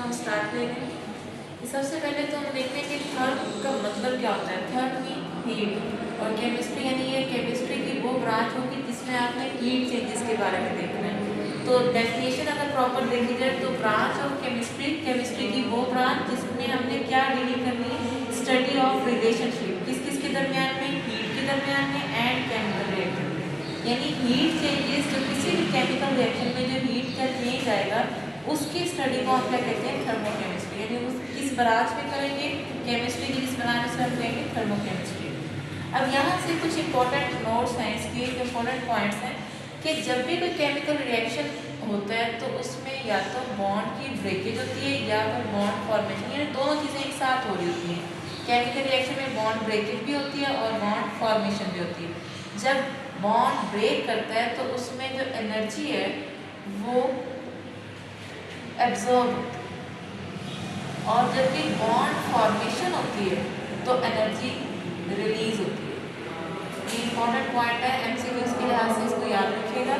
इसको हम स्टार्ट ले लें। सबसे पहले तो हम देखते हैं कि थर्म का मतलब क्या होता है। थर्म मीन हीट और केमिस्ट्री यानी ये केमिस्ट्री की वो ब्रांच होगी जिसमें आपने हीट चेंजेस के बारे में देखना है। तो डेफिनेशन अगर प्रॉपर देखी जाए तो ब्रांच ऑफ केमिस्ट्री, केमिस्ट्री की वो ब्रांच जिसमें हमने क्या डीलिंग करनी है, स्टडी ऑफ रिलेशनशिप किस किस के दरमियान में, हीट के दरमियान में एंड केमिकल रिएक्शन। यानी हीट चेंजेस जो किसी भी केमिकल रिएक्शन में जो हीट का चेंज आएगा उसकी स्टडी को हम क्या कहते हैं, थर्मोकेमिस्ट्री। यानी उस किस ब्रांच में करेंगे, केमिस्ट्री की किस ब्रांच से हम कहेंगे, थर्मोकेमिस्ट्री। अब यहाँ से कुछ इंपॉर्टेंट नोट्स हैं, इसके इंपॉर्टेंट पॉइंट्स हैं कि जब भी कोई केमिकल रिएक्शन होता है तो उसमें या तो बॉन्ड की ब्रेकेज होती है या फिर बॉन्ड फॉर्मेशन, यानी दोनों चीज़ें एक साथ हो रही होती हैं। केमिकल रिएक्शन में बॉन्ड ब्रेकेज भी होती है और बॉन्ड फॉर्मेशन भी होती है। जब बॉन्ड ब्रेक करता है तो उसमें जो एनर्जी है वो एब्जॉर्ब होती है और जबकि बॉन्ड फॉर्मेशन होती है तो एनर्जी रिलीज होती है। ये इंपॉर्टेंट पॉइंट है, एमसीक्यूज के लिहाज से इसको याद रखिएगा।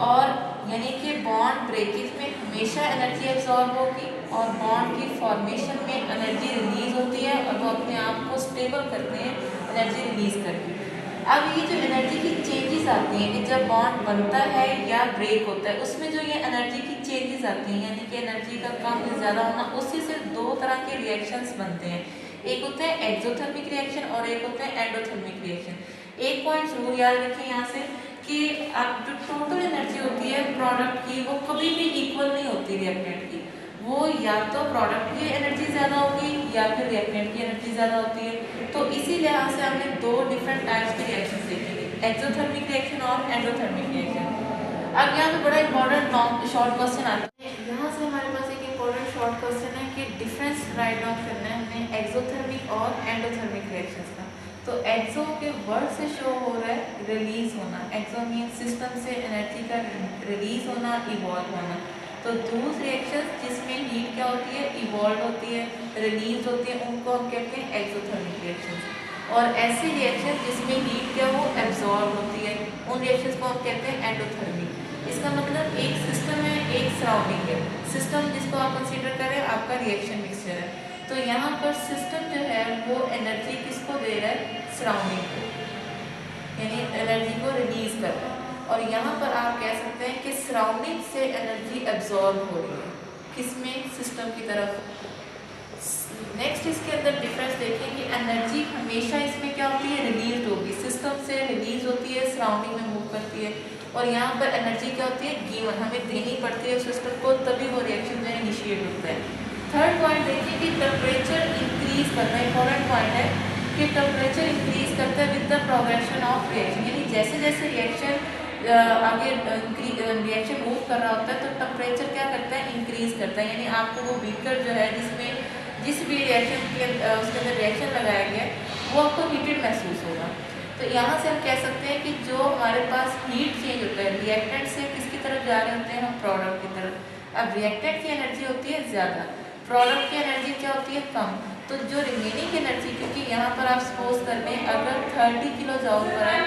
और यानी कि बॉन्ड ब्रेकेज में हमेशा एनर्जी एब्जॉर्ब होगी और बॉन्ड की फॉर्मेशन में एनर्जी रिलीज होती है और वो अपने आप को स्टेबल करते हैं एनर्जी रिलीज करके। अब ये जो एनर्जी की चेंजेस आती हैं कि जब बॉन्ड बनता है या ब्रेक होता है उसमें जो ये एनर्जी की चेंजेस आती हैं, यानी कि एनर्जी का कम या ज़्यादा होना, उसी से दो तरह के रिएक्शंस बनते हैं। एक होता है एक्सोथर्मिक रिएक्शन और एक होता है एंडोथर्मिक रिएक्शन। एक पॉइंट जरूर याद रखें यहाँ से कि अब जो टोटल एनर्जी होती है प्रोडक्ट की वो कभी भी इक्वल नहीं होती रिएक्टेंट की। वो या तो प्रोडक्ट की एनर्जी ज़्यादा होगी या फिर रिएक्टेंट की एनर्जी ज़्यादा होती है। तो इसी लिहाज से हमने दो डिफरेंट टाइप्स के रिएक्शन देखेंगे, एक्सोथर्मिक रिएक्शन और एंडोथर्मिक रिएक्शन। अब यहाँ पे बड़ा इंपॉर्टेंट लॉन्ग शॉर्ट क्वेश्चन आता है। यहाँ से हमारे पास एक इंपॉर्टेंट शॉर्ट क्वेश्चन है कि डिफरेंस राइट डाउन करना है हमें एक्सोथर्मिक और एंडोथर्मिक रिएक्शंस का। तो एक्सो के वर्ड से शो हो रहा है रिलीज होना, एक्सो मीन सिस्टम से एनर्जी का रिलीज होना, इवॉल्व होना। तो दूसरी रिएक्शन जिसमें हीट क्या होती है, इवॉल्व होती है, रिलीज होती है, उनको हम कहते हैं एक्सोथर्मिक रिएक्शंस। और ऐसी रिएक्शन जिसमें हीट क्या हो एब्जॉर्ब होती है, उन रिएक्शंस को हम कहते हैं एंडोथर्मिक। इसका मतलब एक सिस्टम है, एक सराउंडिंग है। सिस्टम जिसको आप कंसीडर करें आपका रिएक्शन मिक्सचर है। तो यहाँ पर सिस्टम जो है वो एनर्जी किसको दे रहा है, सराउंडिंग को, यानी एनर्जी को रिलीज कर रहा है। और यहाँ पर आप कह सकते हैं कि सराउंडिंग से एनर्जी एब्जॉर्ब हो रही है, किसमें, सिस्टम की तरफ। नेक्स्ट इसके अंदर डिफरेंस देखें कि एनर्जी हमेशा इसमें क्या होती है, रिलीज होगी, सिस्टम से रिलीज होती है, सराउंडिंग में मूव करती है। और यहाँ पर एनर्जी क्या होती है, गिवन, हमें देनी पड़ती है सिस्टम को, तभी वो रिएक्शन जो है इनिशिएट होता है। थर्ड पॉइंट देखिए कि टेम्परेचर इंक्रीज करता है, इंपॉर्टेंट पॉइंट है कि टेम्परेचर इंक्रीज करता है with the progression of reaction. यानी जैसे जैसे रिएक्शन आगे रिएक्शन मूव कर रहा होता है तो टेम्परेचर क्या करता है, इंक्रीज करता है। यानी आपको वो बीकर जो है जिसमें जिस भी रिएक्शन के उसके अंदर रिएक्शन लगाया गया वो आपको हीटेड महसूस होगा। तो यहाँ से हम कह सकते हैं कि जो हमारे पास हीट चेंज होता है, रिएक्टेंट से किसकी तरफ जा रहे होते हैं हम, प्रोडक्ट की तरफ। अब रिएक्टेंट की एनर्जी होती है ज़्यादा, प्रोडक्ट की एनर्जी क्या होती है, कम। तो जो रिमेनिंग एनर्जी, क्योंकि यहाँ पर आप सपोज कर लें अगर 30 किलो जॉल पर है,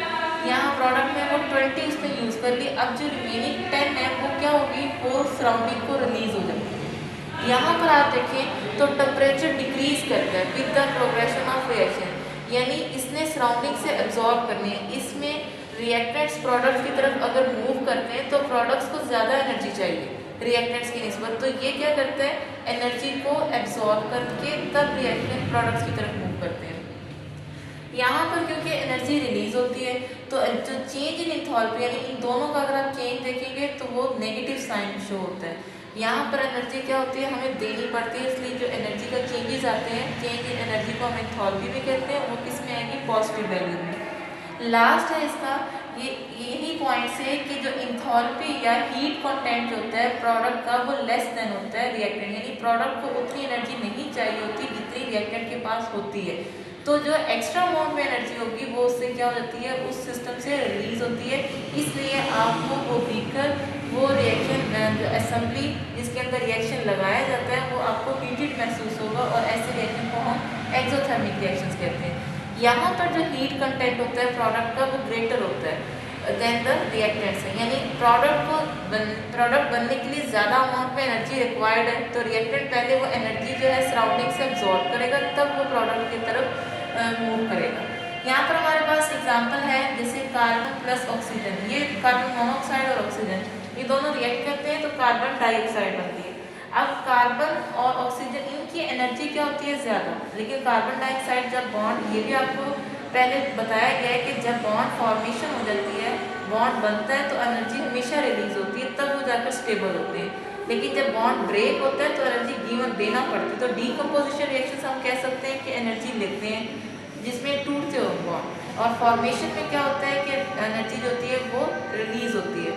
यहाँ प्रोडक्ट में वो 20 उसने यूज़ कर ली, अब जो रिमेनिंग 10 है वो क्या होगी, वो सराउंडिंग को रिलीज हो जाएगी। यहाँ पर आप देखें तो टेम्परेचर डिक्रीज करता है with the progression of reaction, यानी इसने सराउंडिंग से एब्जॉर्ब करनी है। इसमें रिएक्टेंट्स प्रोडक्ट्स की तरफ अगर मूव करते हैं तो प्रोडक्ट्स को ज़्यादा एनर्जी चाहिए रिएक्टेंट्स की निस्बत, तो ये क्या करता है, एनर्जी को एब्जॉर्ब करके तब रिएक्टेंट प्रोडक्ट्स की तरफ मूव करते हैं। यहाँ पर क्योंकि एनर्जी रिलीज होती है तो जो चेंज इन इंथैल्पी, यानी इन दोनों का अगर आप चेंज देखेंगे तो वो नेगेटिव साइन शो होता है। यहाँ पर एनर्जी क्या होती है, हमें देनी पड़ती है, इसलिए जो एनर्जी का चेंजेस आते हैं, चेंज इन एनर्जी को हम इंथैल्पी भी कहते हैं, वो किस में आएगी, पॉजिटिव वैल्यू में। लास्ट है इसका यही पॉइंट से कि जो इंथैल्पी या हीट कंटेंट जो होता है प्रोडक्ट का वो लेस देन होता है रिएक्टेंट, यानी प्रोडक्ट को उतनी एनर्जी नहीं चाहिए होती जितनी रिएक्टेंट के पास होती है। तो जो एक्स्ट्रा अमाउंट में एनर्जी होगी वो उससे क्या हो जाती है, उस सिस्टम से रिलीज होती है। इसलिए आपको वो बीकर, वो रिएक्शन जो असेंबली जिसके अंदर रिएक्शन लगाया जाता है वो आपको हीटेड महसूस होगा और ऐसे रिएक्शन को हम एक्सोथर्मिक रिएक्शंस कहते हैं। यहाँ पर जो हीट कंटेंट होता है प्रोडक्ट का वो ग्रेटर होता है, देन द रिएक्टेंट्स है, यानी प्रोडक्ट बनने के लिए ज़्यादा अमाउंट में एनर्जी रिक्वायर्ड है, तो रिएक्टेंट पहले वो एनर्जी जो है सराउंडिंग से एब्जॉर्ब करेगा, तब वो प्रोडक्ट की तरफ मूव करेगा। यहाँ पर हमारे पास एग्जांपल है, जैसे कार्बन प्लस ऑक्सीजन, ये कार्बन मोनोऑक्साइड और ऑक्सीजन ये दोनों रिएक्ट करते हैं तो कार्बन डाइऑक्साइड बनती है। अब कार्बन और ऑक्सीजन इनकी एनर्जी क्या होती है ज़्यादा, लेकिन कार्बन डाइऑक्साइड जब बॉन्ड, ये भी आपको पहले बताया गया है कि जब बॉन्ड फॉर्मेशन हो जाती है, बॉन्ड बनता है तो एनर्जी हमेशा रिलीज होती है, तब वो जाकर स्टेबल होते हैं। लेकिन जब बॉन्ड ब्रेक होता है तो एनर्जी गिवन देना पड़ती है। तो डीकम्पोजिशन रिएक्शन हम कह सकते हैं कि एनर्जी लेते हैं जिसमें टूटते हो बॉन्ड, और फॉर्मेशन में क्या होता है कि एनर्जी जो होती है वो रिलीज होती है।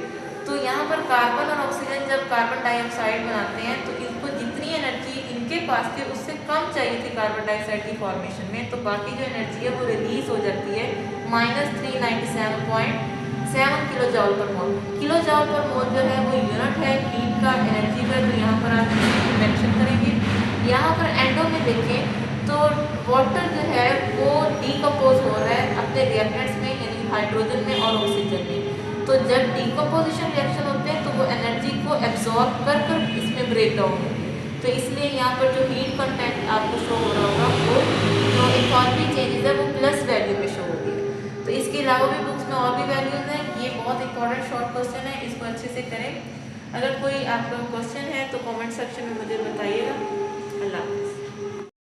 तो यहाँ पर कार्बन और ऑक्सीजन जब कार्बन डाइऑक्साइड बनाते हैं तो इनको जितनी एनर्जी इनके पास थी उससे कम चाहिए थी कार्बन डाइऑक्साइड की फॉर्मेशन में, तो बाकी जो एनर्जी है वो रिलीज हो जाती है -397.7 किलो जॉल पर मोल। किलो जॉल पर मोल जो है वो यूनिट है हीट का, एनर्जी का, तो यहाँ पर आप मेंशन करेंगे। यहाँ पर एंडो में देखें तो वाटर जो है वो डीकम्पोज हो रहा है अपने रिएक्टेंट्स में, यानी हाइड्रोजन में और ऑक्सीजन में। तो जब डीकम्पोजिशन रिएक्शन होते हैं तो वो एनर्जी को एब्जॉर्ब कर इसमें ब्रेक डाउन होती है। तो इसलिए यहाँ पर जो हीट कंटेंट आपको शो हो रहा होगा वो जो इकॉनमी चेंजेस है वो प्लस वैल्यू में शो होगी। तो इसके अलावा भी बुक्स में और भी वैल्यूज हैं। ये बहुत इंपॉर्टेंट शॉर्ट क्वेश्चन है, इसको अच्छे से करें। अगर कोई आपका क्वेश्चन है तो कमेंट सेक्शन में मुझे बताइएगा। अल्लाह हाफ़िज़।